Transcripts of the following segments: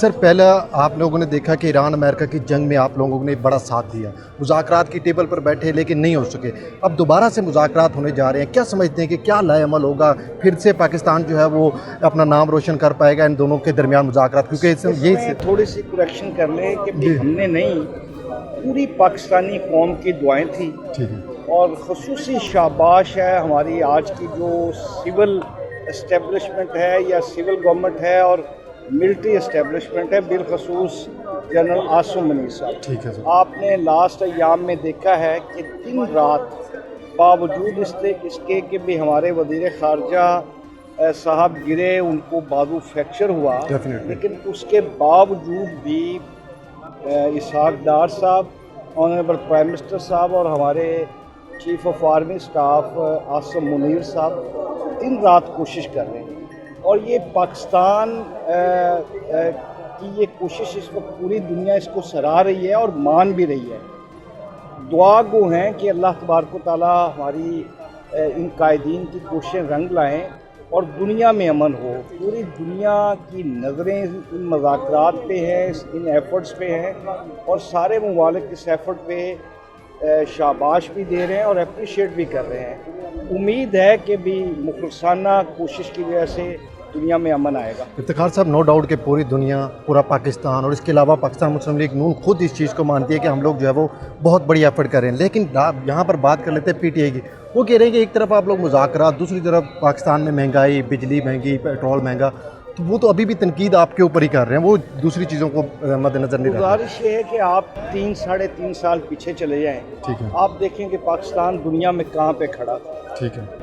سر پہلا آپ لوگوں نے دیکھا کہ ایران امریکہ کی جنگ میں آپ لوگوں نے بڑا ساتھ دیا، مذاکرات کی ٹیبل پر بیٹھے لیکن نہیں ہو سکے، اب دوبارہ سے مذاکرات ہونے جا رہے ہیں، کیا سمجھتے ہیں کہ کیا لائے عمل ہوگا؟ پھر سے پاکستان جو ہے وہ اپنا نام روشن کر پائے گا ان دونوں کے درمیان مذاکرات؟ کیونکہ یہ تھوڑی سی کریکشن کر لیں کہ ہم نے نہیں، پوری پاکستانی قوم کی دعائیں تھیں، اور خصوصی شاباش ہے ہماری آج کی جو سول اسٹیبلشمنٹ ہے یا سول گورنمنٹ ہے اور ملٹری اسٹیبلشمنٹ ہے، بالخصوص جنرل عاصم منیر صاحب۔ آپ نے لاسٹ ایام میں دیکھا ہے کہ دن رات باوجود اس کے کہ بھی ہمارے وزیر خارجہ صاحب گرے، ان کو بازو فریکچر ہوا، لیکن اس کے باوجود بھی اسحاق ڈار صاحب، آنریبل پرائم منسٹر صاحب اور ہمارے chief of army staff Asim Munir صاحب دن رات کوشش کر رہے ہیں، اور یہ پاکستان کی یہ کوشش اس وقت پوری دنیا اس کو سراہ رہی ہے اور مان بھی رہی ہے۔ دعا گو ہیں کہ اللہ تبارک و تعالیٰ ہماری ان قائدین کی کوششیں رنگ لائیں اور دنیا میں امن ہو۔ پوری دنیا کی نظریں ان مذاکرات پہ ہیں، ان ایفرٹس پہ ہیں، اور سارے ممالک اس ایفرٹ پہ شاباش بھی دے رہے ہیں اور اپریشیٹ بھی کر رہے ہیں۔ امید ہے کہ بھی مخلصانہ کوشش کی وجہ سے دنیا میں امن آئے گا۔ افتخار صاحب، نو ڈاؤٹ کہ پوری دنیا، پورا پاکستان اور اس کے علاوہ پاکستان مسلم لیگ نون خود اس چیز کو مانتی ہے کہ ہم لوگ جو ہے وہ بہت بڑی ایفرٹ کر رہے ہیں، لیکن یہاں پر بات کر لیتے ہیں پی ٹی آئی کی۔ وہ کہہ رہے ہیں کہ ایک طرف آپ لوگ مذاکرات، دوسری طرف پاکستان میں مہنگائی، بجلی مہنگی، پیٹرول مہنگا، تو وہ تو ابھی بھی تنقید آپ کے اوپر ہی کر رہے ہیں، وہ دوسری چیزوں کو مد نظر نہیں رکھ رہے۔ گزارش یہ ہے کہ آپ 3 – 3.5 سال پیچھے چلے جائیں، آپ دیکھیں کہ پاکستان دنیا میں کہاں پہ کھڑا تھا۔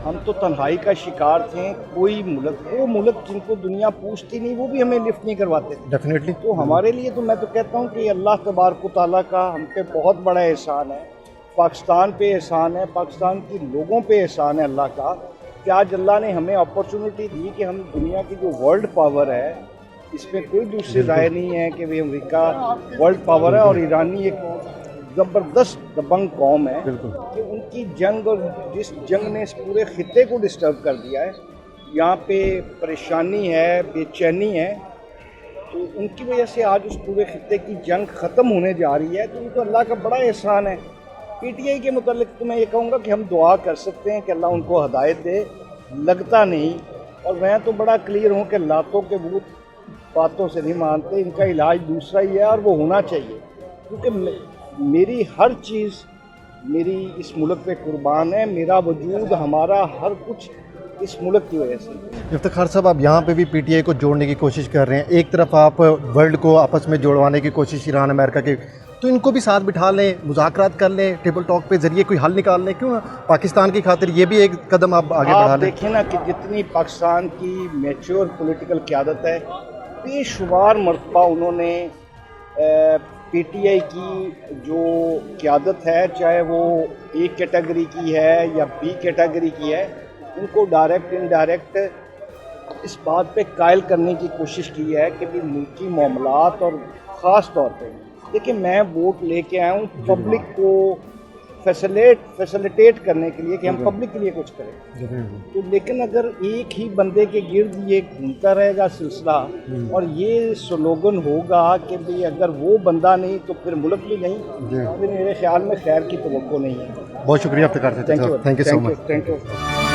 ہم تو تنہائی کا شکار تھے، کوئی ملک، وہ ملک جن کو دنیا پوچھتی نہیں وہ بھی ہمیں لفٹ نہیں کرواتے تھے۔ ڈیفینیٹلی تو ہمارے لیے تو میں تو کہتا ہوں کہ اللہ تبارک و تعالیٰ کا ہم پہ بہت بڑا احسان ہے، پاکستان پہ احسان ہے، پاکستان کے لوگوں پہ احسان ہے اللہ کا، کہ آج اللہ نے ہمیں اپرچونٹی دی کہ ہم دنیا کی جو ورلڈ پاور ہے، اس میں کوئی دوسری رائے نہیں ہے کہ امریکہ ورلڈ پاور ہے، اور ایرانی ایک زبردست دبنگ قوم ہے کہ ان کی جنگ، اور جس جنگ نے اس پورے خطے کو ڈسٹرب کر دیا ہے، یہاں پہ پریشانی ہے، بے چینی ہے، تو ان کی وجہ سے آج اس پورے خطے کی جنگ ختم ہونے جا رہی ہے، تو ان کو اللہ کا بڑا احسان ہے۔ پی ٹی آئی کے متعلق تو میں یہ کہوں گا کہ ہم دعا کر سکتے ہیں کہ اللہ ان کو ہدایت دے، لگتا نہیں، اور میں تو بڑا کلیئر ہوں کہ لاتوں کے بھوت باتوں سے نہیں مانتے، ان کا علاج دوسرا ہی ہے اور وہ ہونا چاہیے، کیونکہ میری ہر چیز میری اس ملک پہ قربان ہے، میرا وجود، ہمارا ہر کچھ اس ملک کی وجہ سے۔ افتخار صاحب، آپ یہاں پہ بھی پی ٹی آئی کو جوڑنے کی کوشش کر رہے ہیں، ایک طرف آپ ورلڈ کو آپس میں جوڑوانے کی کوشش ایران امریکہ کے، تو ان کو بھی ساتھ بٹھا لیں، مذاکرات کر لیں، ٹیبل ٹاک پہ ذریعے کوئی حل نکال لیں، کیوں نہ پاکستان کی خاطر یہ بھی ایک قدم آپ آگے بڑھا لیں۔ آپ دیکھیں نا کہ جتنی پاکستان کی میچور پولیٹیکل قیادت ہے، بے شمار مرتبہ انہوں نے پی ٹی آئی کی جو قیادت ہے، چاہے وہ اے کیٹیگری کی ہے یا بی کیٹیگری کی ہے، ان کو ڈائریکٹ انڈائریکٹ اس بات پہ قائل کرنے کی کوشش کی ہے کہ بھی ملکی معاملات، اور خاص طور پہ دیکھیں میں ووٹ لے کے آیا ہوں پبلک کو فیسلیٹیٹ کرنے کے لیے کہ ہم پبلک کے لیے کچھ کریں، تو لیکن اگر ایک ہی بندے کے گرد یہ گھومتا رہے گا سلسلہ، اور یہ سلوگن ہوگا کہ بھی اگر وہ بندہ نہیں تو پھر ملک بھی نہیں، پھر میرے خیال میں خیر کی توقع نہیں ہے۔ بہت شکریہ افتخار صاحب، تھینک یو سو مچ۔